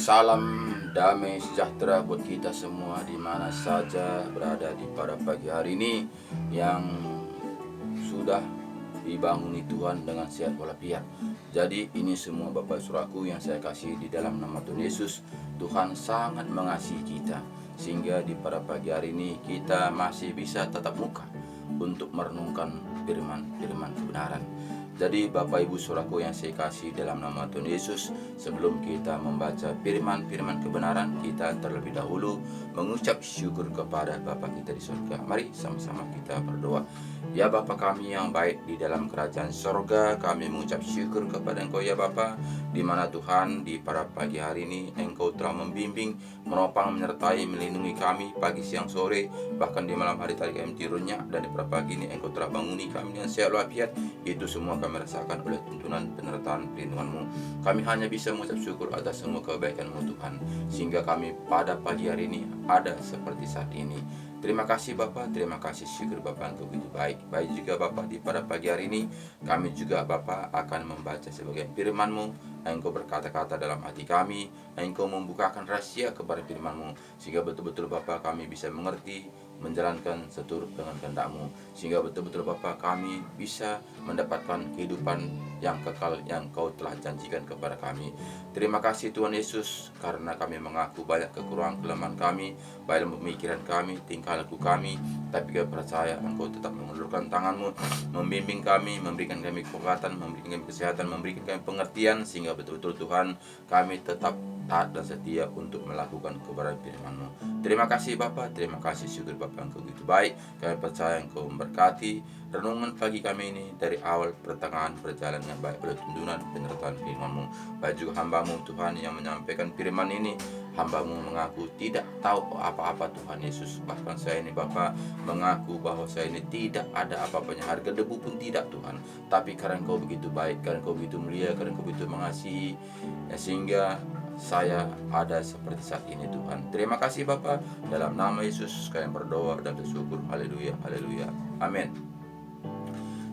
Salam damai sejahtera buat kita semua di mana saja berada pada pagi hari ini yang sudah dibanguni Tuhan dengan sehat walafiat. Jadi ini semua Bapak Saudaraku yang saya kasih di dalam nama Tuhan Yesus. Tuhan sangat mengasihi kita sehingga di pada pagi hari ini kita masih bisa tatap muka untuk merenungkan firman kebenaran. Jadi Bapak Ibu Saudaraku yang saya kasih dalam nama Tuhan Yesus, sebelum kita membaca firman kebenaran, kita terlebih dahulu mengucap syukur kepada Bapa kita di surga. Mari sama-sama kita berdoa. Ya Bapa kami yang baik di dalam kerajaan surga, kami mengucap syukur kepada Engkau ya Bapa, di mana Tuhan di pada pagi hari ini Engkau telah membimbing, menopang, menyertai, melindungi kami pagi, siang, sore, bahkan di malam hari tadi kami tidurnya, dan di pada pagi ini Engkau telah banguni kami dengan sehat walafiat. Itu semua kami rasakan oleh tuntunan penyertaan perlindungan-Mu. Kami hanya bisa mengucap syukur atas semua kebaikan-Mu Tuhan, sehingga kami pada pagi hari ini ada seperti saat ini. Terima kasih Bapak, terima kasih, syukur Bapak Engkau begitu baik. Baik juga Bapak di pada pagi hari ini kami juga Bapak akan membaca sebagian firman-Mu. Engkau berkata-kata dalam hati kami, Engkau membukakan rahasia kepada firman-Mu, sehingga betul-betul Bapak kami bisa mengerti, menjalankan seturut dengan kehendak-Mu, sehingga betul-betul Bapak kami bisa mendapatkan kehidupan yang kekal yang Kau telah janjikan kepada kami. Terima kasih Tuhan Yesus, karena kami mengaku banyak kekurangan kelemahan kami, baik dalam pemikiran kami, tingkah laku kami, tapi kami percaya Engkau tetap mengulurkan tangan-Mu, membimbing kami, memberikan kami kekuatan, memberikan kami kesehatan, memberikan kami pengertian, sehingga betul-betul Tuhan kami tetap taat dan setia untuk melakukan kebenaran firman-Mu. Terima kasih Bapak, terima kasih, syukur Bapak Engkau begitu baik. Kami percaya Engkau memberkati renungan pagi kami ini dari awal pertengahan berjalan dengan baik oleh tuntunan penyertaan firman-Mu. Baik juga hamba-Mu Tuhan yang menyampaikan firman ini, hamba-Mu mengaku tidak tahu apa-apa Tuhan Yesus. Bahkan saya ini Bapak mengaku bahwa saya ini tidak ada apa-apanya, harga debu pun tidak Tuhan. Tapi karena Engkau begitu baik, karena Engkau begitu mulia, karena Engkau begitu mengasihi, ya, sehingga saya ada seperti saat ini Tuhan. Terima kasih Bapak, dalam nama Yesus kami berdoa dan bersyukur. Haleluya, haleluya, amin.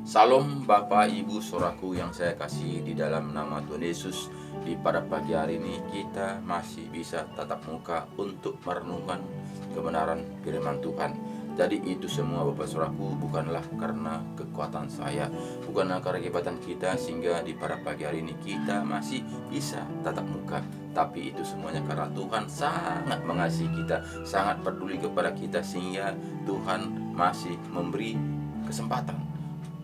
Salam Bapak Ibu Saudaraku yang saya kasih di dalam nama Tuhan Yesus. Di pada pagi hari ini kita masih bisa tatap muka untuk merenungkan kebenaran firman Tuhan. Jadi itu semua Bapak Saudaraku bukanlah karena kekuatan saya, bukanlah karena kehebatan kita sehingga di pada pagi hari ini kita masih bisa tatap muka. Tapi itu semuanya karena Tuhan sangat mengasihi kita, sangat peduli kepada kita, sehingga Tuhan masih memberi kesempatan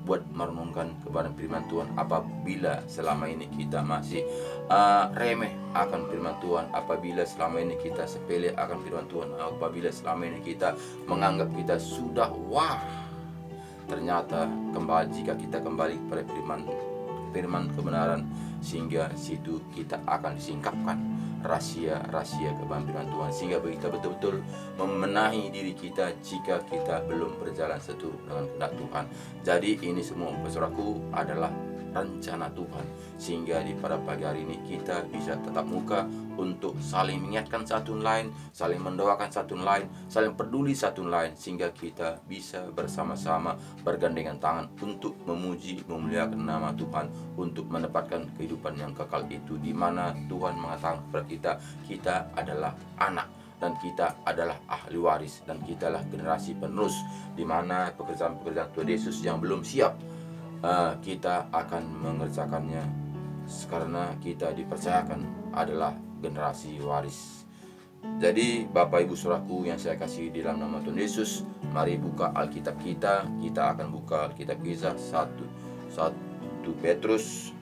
buat merenungkan kepada firman Tuhan. Apabila selama ini kita masih remeh akan firman Tuhan, apabila selama ini kita sepele akan firman Tuhan, apabila selama ini kita menganggap kita sudah ternyata jika kita kembali kepada firman kebenaran, sehingga situ kita akan disingkapkan rahasia-rahasia kebenaran Tuhan, sehingga kita betul-betul membenahi diri kita jika kita belum berjalan seturut dengan kehendak Tuhan. Jadi ini semua Saudaraku adalah rencana Tuhan, sehingga di pada pagi hari ini kita bisa tetap muka untuk saling mengingatkan satu lain, saling mendoakan satu lain, saling peduli satu lain, sehingga kita bisa bersama-sama bergandengan tangan untuk memuji, memuliakan nama Tuhan, untuk mendapatkan kehidupan yang kekal itu, di mana Tuhan mengatakan kepada kita adalah anak, dan kita adalah ahli waris, dan kita adalah generasi penerus, di mana pekerjaan-pekerjaan Tuhan Yesus yang belum siap kita akan mengerjakannya, karena kita dipercayakan adalah generasi waris. Jadi Bapak Ibu Saudaraku yang saya kasih di dalam nama Tuhan Yesus, mari buka Alkitab kita. Kita akan buka Alkitab Kisah 1 Petrus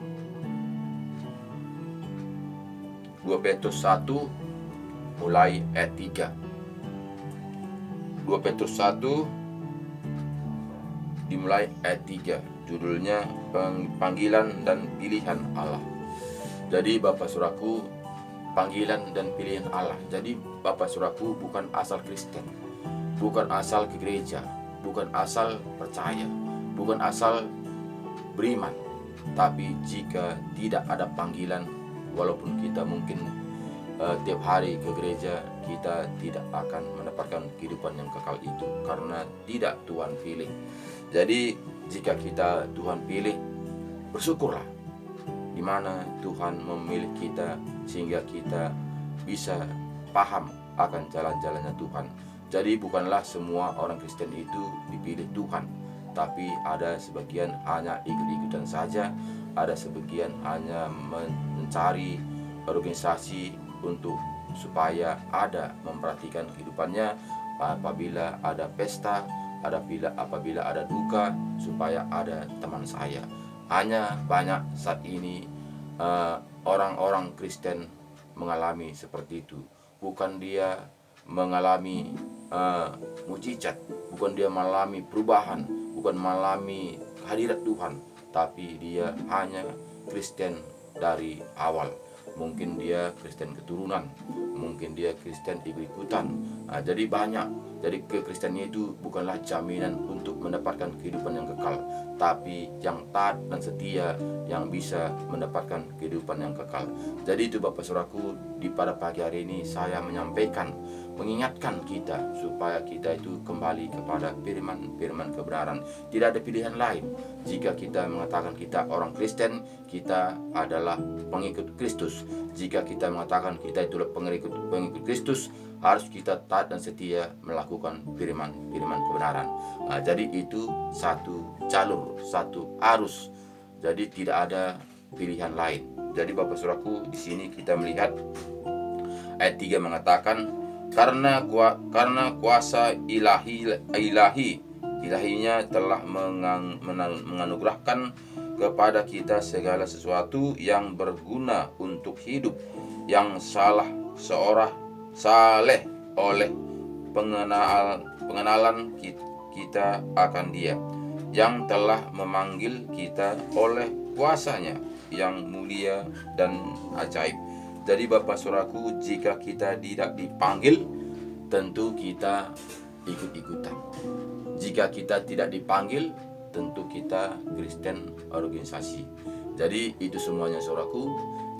2 Petrus 1 mulai ayat 3. 2 Petrus 1 dimulai ayat 3. Judulnya panggilan dan pilihan Allah. Jadi Bapak Saudaraku, panggilan dan pilihan Allah. Jadi Bapak Saudaraku bukan asal Kristen, bukan asal ke gereja, bukan asal percaya, bukan asal beriman. Tapi jika tidak ada panggilan, walaupun kita mungkin tiap hari ke gereja, kita tidak akan mendapatkan kehidupan yang kekal itu, karena tidak Tuhan pilih. Jadi jika kita Tuhan pilih, bersyukurlah di mana Tuhan memilih kita, sehingga kita bisa paham akan jalan-jalannya Tuhan. Jadi bukanlah semua orang Kristen itu dipilih Tuhan, tapi ada sebagian hanya ikut-ikutan saja, ada sebagian hanya mencari organisasi untuk supaya ada memperhatikan kehidupannya apabila ada pesta, apabila ada duka, supaya ada teman saya. Hanya banyak saat ini orang-orang Kristen mengalami seperti itu. Bukan dia mengalami mujizat, bukan dia mengalami perubahan, bukan mengalami kehadirat Tuhan, tapi dia hanya Kristen dari awal. Mungkin dia Kristen keturunan, mungkin dia Kristen ikut-ikutan. Jadi banyak. Jadi kekristenan itu bukanlah jaminan untuk mendapatkan kehidupan yang kekal, tapi yang taat dan setia yang bisa mendapatkan kehidupan yang kekal. Jadi itu Bapak Saudaraku, di pada pagi hari ini saya menyampaikan, mengingatkan kita supaya kita itu kembali kepada firman kebenaran. Tidak ada pilihan lain. Jika kita mengatakan kita orang Kristen, kita adalah pengikut Kristus. Jika kita mengatakan kita itulah pengikut Kristus, harus kita taat dan setia melakukan firman kebenaran. Jadi itu satu jalur, satu arus. Jadi tidak ada pilihan lain. Jadi Bapak Saudaraku, di sini kita melihat ayat 3 mengatakan, karena kuasa ilahinya telah menganugerahkan kepada kita segala sesuatu yang berguna untuk hidup yang saleh oleh pengenalan kita akan Dia yang telah memanggil kita oleh kuasanya yang mulia dan ajaib. Jadi Bapak Saudaraku, jika kita tidak dipanggil, tentu kita ikut-ikutan. Jika kita tidak dipanggil, tentu kita Kristen organisasi. Jadi itu semuanya Saudaraku.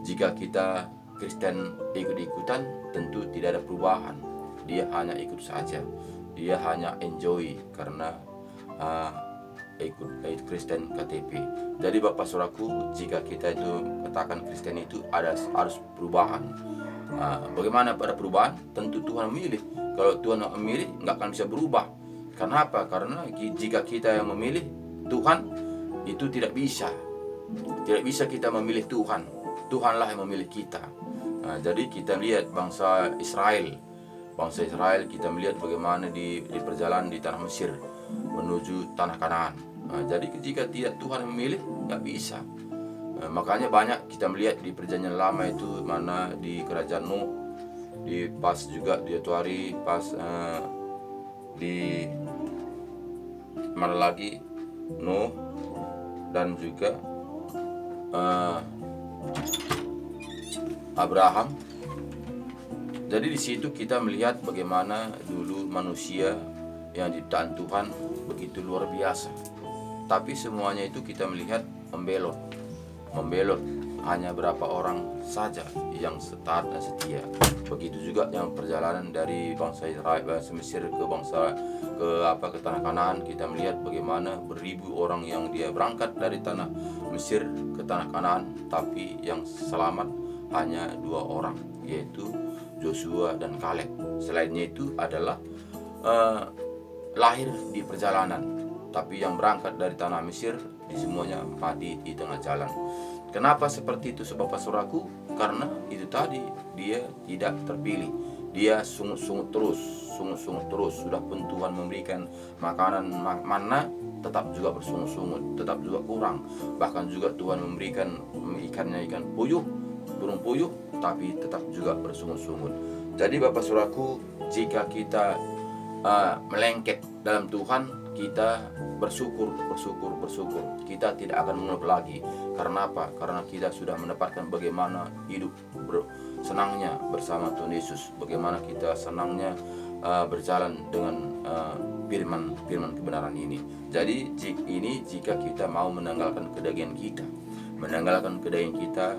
Jika kita Kristen ikut-ikutan, tentu tidak ada perubahan. Dia hanya ikut saja. Dia hanya enjoy karena ikut Kristen KTP. Jadi Bapak Saudaraku, jika kita itu katakan Kristen itu harus perubahan. Bagaimana pada perubahan? Tentu Tuhan memilih. Kalau Tuhan memilih, nggak akan bisa berubah. Kenapa? Karena jika kita yang memilih Tuhan, itu tidak bisa kita memilih Tuhan. Tuhanlah yang memilih kita. Jadi kita lihat bangsa Israel kita melihat bagaimana di perjalanan di tanah Mesir menuju tanah Kanaan. Jadi jika tidak Tuhan yang memilih, nggak bisa. Makanya banyak kita melihat di perjanjian lama itu, mana di kerajaan Nuh, di pas juga di Tuari, pas di mana lagi Nuh, dan juga Abraham. Jadi di situ kita melihat bagaimana dulu manusia yang diciptaan Tuhan begitu luar biasa. Tapi semuanya itu kita melihat membelot. Hanya berapa orang saja yang taat dan setia. Begitu juga yang perjalanan dari bangsa Israel, bangsa Mesir ke tanah Kanaan, kita melihat bagaimana beribu orang yang dia berangkat dari tanah Mesir ke tanah Kanaan, tapi yang selamat hanya 2 orang, yaitu Joshua dan Kaleb. Selainnya itu adalah lahir di perjalanan, tapi yang berangkat dari tanah Mesir di semuanya mati di tengah jalan. Kenapa seperti itu Bapak Saudaraku? Karena itu tadi, dia tidak terpilih. Dia sungut-sungut terus. Sudah pun Tuhan memberikan makanan mana, tetap juga bersungut-sungut, tetap juga kurang. Bahkan juga Tuhan memberikan ikan puyuh, burung puyuh, tapi tetap juga bersungut-sungut. Jadi Bapak Saudaraku, jika kita melengket dalam Tuhan, kita bersyukur. Kita tidak akan mengeluh lagi. Karena apa? Karena kita sudah mendapatkan bagaimana hidup senangnya bersama Tuhan Yesus. Bagaimana kita senangnya berjalan dengan firman kebenaran ini. Jadi jika kita mau menanggalkan kedagingan kita,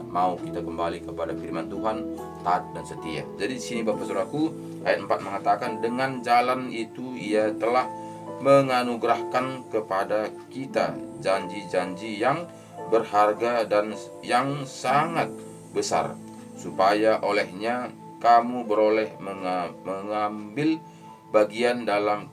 mau kita kembali kepada firman Tuhan, taat dan setia. Jadi di sini Bapak Saudaraku, ayat 4 mengatakan, dengan jalan itu Ia telah menganugerahkan kepada kita janji-janji yang berharga dan yang sangat besar, supaya olehnya kamu beroleh mengambil bagian dalam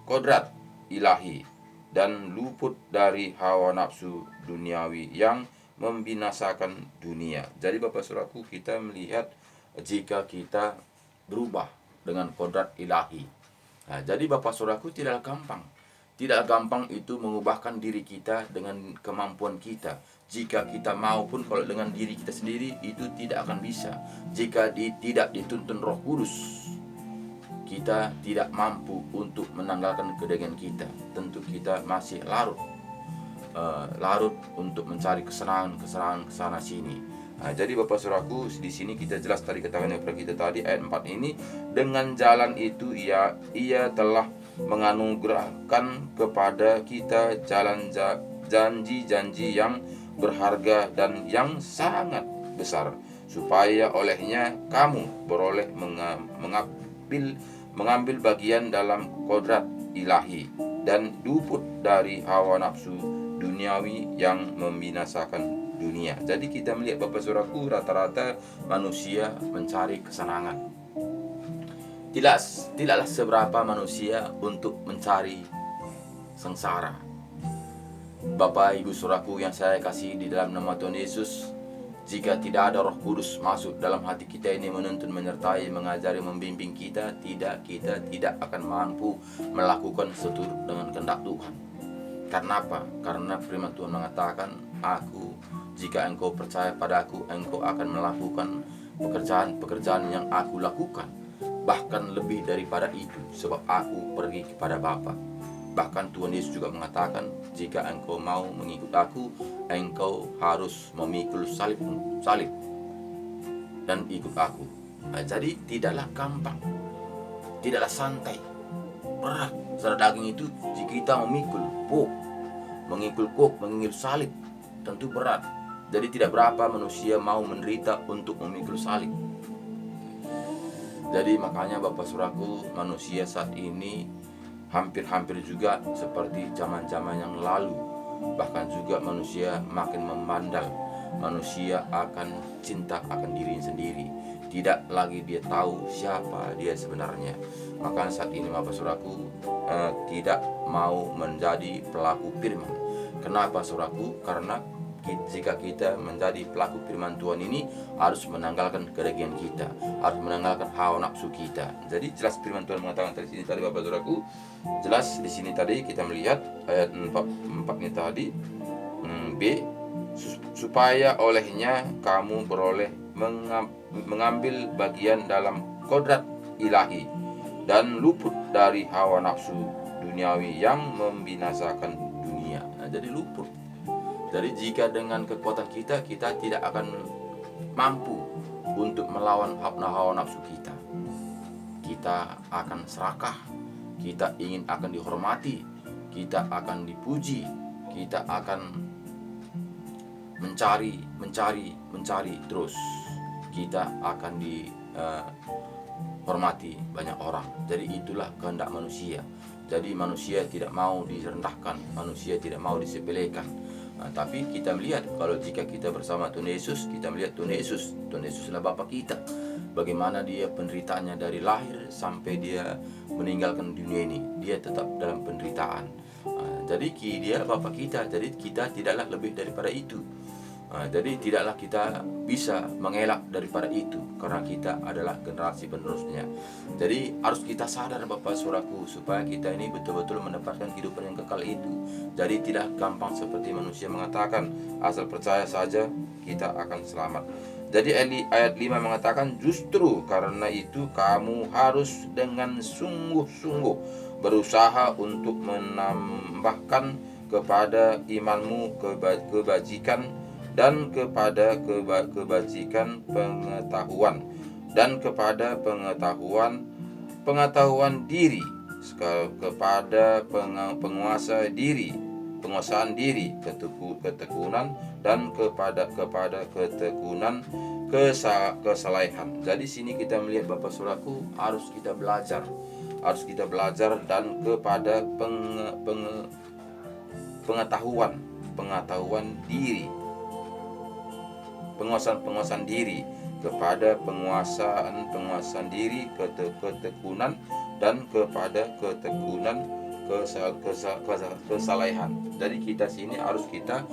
kodrat ilahi dan luput dari hawa nafsu duniawi yang membinasakan dunia. Jadi Bapak Saudaraku, kita melihat jika kita berubah dengan kodrat ilahi. Nah, jadi Bapak Saudaraku, tidak gampang. Tidak gampang itu mengubahkan diri kita dengan kemampuan kita. Jika kita mau pun, kalau dengan diri kita sendiri itu tidak akan bisa. Jika tidak dituntun Roh Kudus, kita tidak mampu untuk menanggalkan kedagingan kita. Tentu kita masih larut untuk mencari kesenangan kesana sini. Nah, jadi Bapak Saudaraku, di sini kita jelas tadi katakan kepada kita tadi ayat 4 ini, dengan jalan itu ia telah menganugerahkan kepada kita jalan janji-janji yang berharga dan yang sangat besar, supaya olehnya kamu beroleh mengambil bagian dalam kodrat ilahi dan luput dari hawa nafsu duniawi yang membinasakan dunia. Jadi kita melihat Bapak Saudaraku, rata-rata manusia mencari kesenangan. Tidaklah seberapa manusia untuk mencari sengsara. Bapak Ibu Saudaraku yang saya kasih di dalam nama Tuhan Yesus, jika tidak ada Roh Kudus masuk dalam hati kita ini, menuntun, menyertai, mengajari, membimbing kita tidak akan mampu melakukan seturut dengan kehendak Tuhan. Karena apa? Karena firman Tuhan mengatakan, jika engkau percaya padaku, engkau akan melakukan pekerjaan yang aku lakukan, bahkan lebih daripada itu, sebab aku pergi kepada Bapa. Bahkan Tuhan Yesus juga mengatakan, jika engkau mau mengikut aku, engkau harus memikul salib dan ikut aku. Nah, jadi tidaklah gampang, tidaklah santai, berat. Secara daging itu, jika kita mengikul salib, tentu berat. Jadi tidak berapa manusia mau menderita untuk memikul salib. Jadi makanya Bapak Saudaraku, manusia saat ini hampir juga seperti zaman-zaman yang lalu. Bahkan juga manusia makin membandel. Manusia akan cinta akan dirinya sendiri. Tidak lagi dia tahu siapa dia sebenarnya. Maka saat ini Bapak Saudaraku tidak mau menjadi pelaku firman. Kenapa Saudaraku? Karena jika kita menjadi pelaku firman Tuhan ini, harus menanggalkan kedagingan kita, harus menanggalkan hawa nafsu kita. Jadi jelas firman Tuhan mengatakan di sini tadi Bapak Saudaraku, jelas di sini tadi kita melihat ayat 4 ini tadi, B, supaya olehnya kamu beroleh mengambil bagian dalam kodrat ilahi dan luput dari hawa nafsu duniawi yang membinasakan dunia. Nah, jadi luput. Jadi jika dengan kekuatan kita tidak akan mampu untuk melawan hawa nafsu kita. Kita akan serakah, kita ingin akan dihormati, kita akan dipuji, kita akan mencari terus. Kita akan dihormati banyak orang. Jadi itulah kehendak manusia. Jadi manusia tidak mau direndahkan, manusia tidak mau disepelekan. Nah, tapi kita melihat kalau jika kita bersama Tuhan Yesus, kita melihat Tuhan Yesus adalah Bapa kita. Bagaimana dia penderitaannya dari lahir sampai dia meninggalkan dunia ini, dia tetap dalam penderitaan. Jadi dia Bapa kita, jadi kita tidaklah lebih daripada itu. Jadi tidaklah kita bisa mengelak daripada itu, karena kita adalah generasi penerusnya. Jadi harus kita sadar Bapak Saudaraku, supaya kita ini betul-betul mendapatkan kehidupan yang kekal itu. Jadi tidak gampang seperti manusia mengatakan, asal percaya saja kita akan selamat. Jadi ayat 5 mengatakan, justru karena itu kamu harus dengan sungguh-sungguh berusaha untuk menambahkan kepada imanmu kebajikan, dan kepada kebajikan pengetahuan, dan kepada pengetahuan diri, kepada penguasaan diri ketekunan, dan kepada ketekunan kesalehan. Jadi sini kita melihat Bapak Saudaraku, harus kita belajar dan kepada pengetahuan diri. penguasaan diri, kepada penguasaan diri, ketekunan, dan kepada ketekunan kesalehan. Jadi kita sini harus kita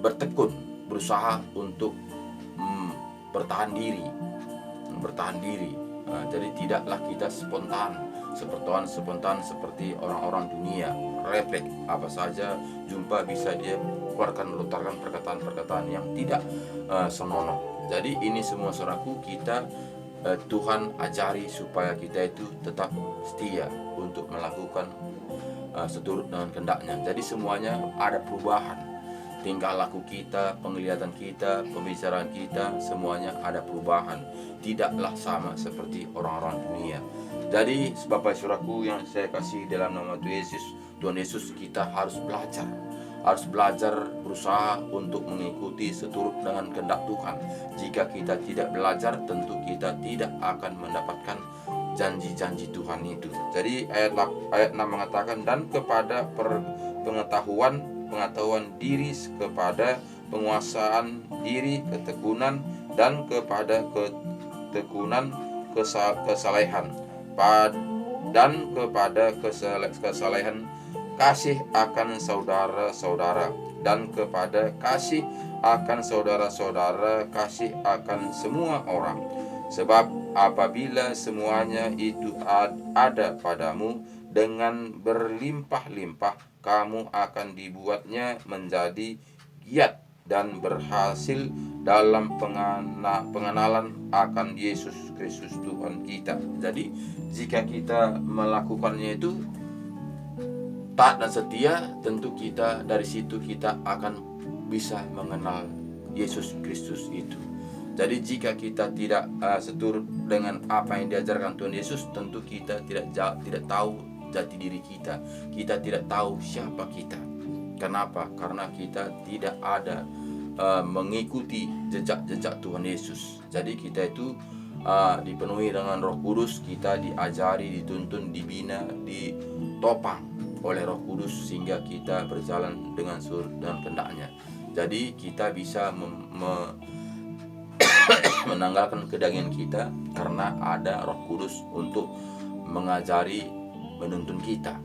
bertekun, berusaha untuk bertahan diri. Jadi tidaklah kita spontan seperti orang-orang dunia, refleks apa saja jumpa bisa dia lontarkan perkataan-perkataan yang tidak senonoh. Jadi ini semua saudaraku, kita Tuhan ajari supaya kita itu tetap setia untuk melakukan seturut dengan kehendaknya. Jadi semuanya ada perubahan. Tingkah laku kita, penglihatan kita, pembicaraan kita, semuanya ada perubahan. Tidaklah sama seperti orang-orang dunia. Jadi Bapak Saudaraku yang saya kasih dalam nama Tuhan Yesus, kita harus belajar berusaha untuk mengikuti seturut dengan kehendak Tuhan. Jika kita tidak belajar, tentu kita tidak akan mendapatkan janji-janji Tuhan itu. Jadi ayat 6 mengatakan, dan kepada pengetahuan diri, kepada penguasaan diri, ketekunan, dan kepada ketekunan kesalehan, dan kepada kesalehan kasih akan saudara-saudara, dan kepada kasih akan saudara-saudara, kasih akan semua orang. Sebab apabila semuanya itu ada padamu dengan berlimpah-limpah, kamu akan dibuatnya menjadi giat dan berhasil dalam pengenalan akan Yesus Kristus Tuhan kita. Jadi jika kita melakukannya itu taat dan setia, tentu kita dari situ kita akan bisa mengenal Yesus Kristus itu. Jadi jika kita tidak seturut dengan apa yang diajarkan Tuhan Yesus, tentu kita tidak tahu jati diri kita. Kita tidak tahu siapa kita. Kenapa? Karena kita tidak ada mengikuti jejak-jejak Tuhan Yesus. Jadi kita itu dipenuhi dengan Roh Kudus, kita diajari, dituntun, dibina, ditopang oleh Roh Kudus sehingga kita berjalan dengan kehendaknya. Jadi kita bisa menanggalkan kedagingan kita karena ada Roh Kudus untuk mengajari, menuntun kita.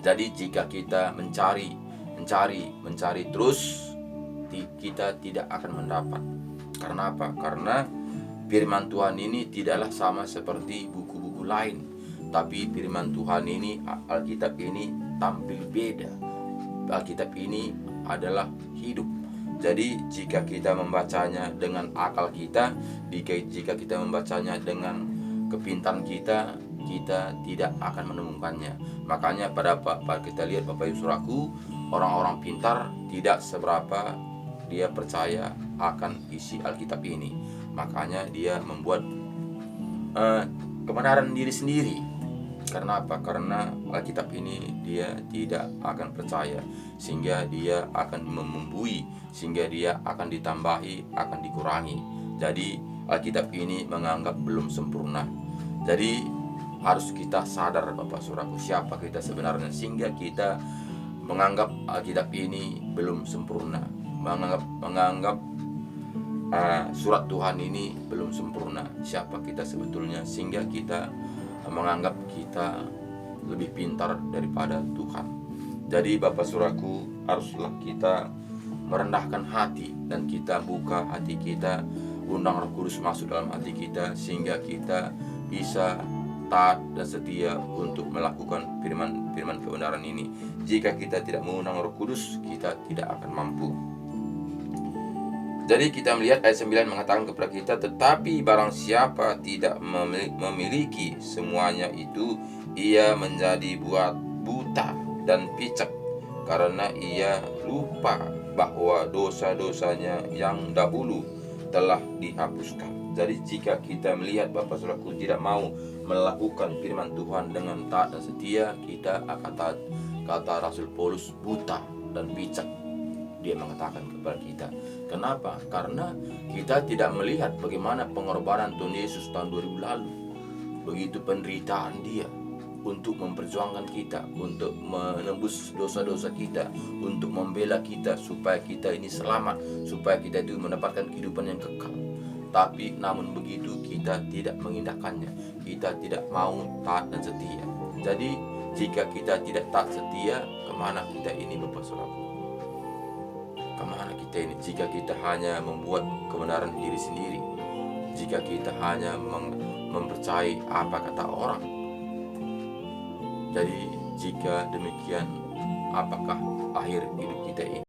Jadi jika kita mencari terus, kita tidak akan mendapat. Karena apa? Karena firman Tuhan ini tidaklah sama seperti buku-buku lain, tapi firman Tuhan ini, Alkitab ini tampil beda. Alkitab ini adalah hidup. Jadi jika kita membacanya dengan akal kita, jika kita membacanya dengan kepintaran kita tidak akan menemukannya. Makanya pada kita lihat Bapak Ibu Saudaraku, orang-orang pintar tidak seberapa dia percaya akan isi Alkitab ini. Makanya dia membuat kebenaran diri sendiri. Karena apa? Karena Alkitab ini dia tidak akan percaya, sehingga dia akan membumbui, sehingga dia akan ditambahi, akan dikurangi. Jadi Alkitab ini menganggap belum sempurna. Jadi harus kita sadar Bapak Saudaraku siapa kita sebenarnya, sehingga kita menganggap Alkitab ini belum sempurna, menganggap surat Tuhan ini belum sempurna, siapa kita sebetulnya, sehingga kita menganggap kita lebih pintar daripada Tuhan. Jadi Bapak Saudaraku, haruslah kita merendahkan hati dan kita buka hati kita, undang Roh Kudus masuk dalam hati kita, sehingga kita bisa taat dan setia untuk melakukan firman kebenaran ini. Jika kita tidak mengundang Roh Kudus, kita tidak akan mampu. Jadi kita melihat ayat 9 mengatakan kepada kita, tetapi barang siapa tidak memiliki semuanya itu, ia menjadi buta dan picek, karena ia lupa bahwa dosa-dosanya yang dahulu telah dihapuskan. Jadi jika kita melihat Bapak Saudaraku tidak mau melakukan firman Tuhan dengan taat dan setia, kita akan taat. Kata Rasul Paulus, buta dan picek, dia mengatakan kepada kita. Kenapa? Karena kita tidak melihat bagaimana pengorbanan Tuhan Yesus tahun 2000 lalu. Begitu penderitaan dia. untuk memperjuangkan kita, untuk menembus dosa-dosa kita, untuk membela kita supaya kita ini selamat, supaya kita itu mendapatkan kehidupan yang kekal. Tapi namun begitu kita tidak mengindahkannya, kita tidak mau taat dan setia. Jadi jika kita tidak taat setia, kemana kita ini Bapak Saudara? Kemana kita ini jika kita hanya membuat kebenaran diri sendiri, jika kita hanya mempercayai apa kata orang? Jadi jika demikian, apakah akhir hidup kita ini?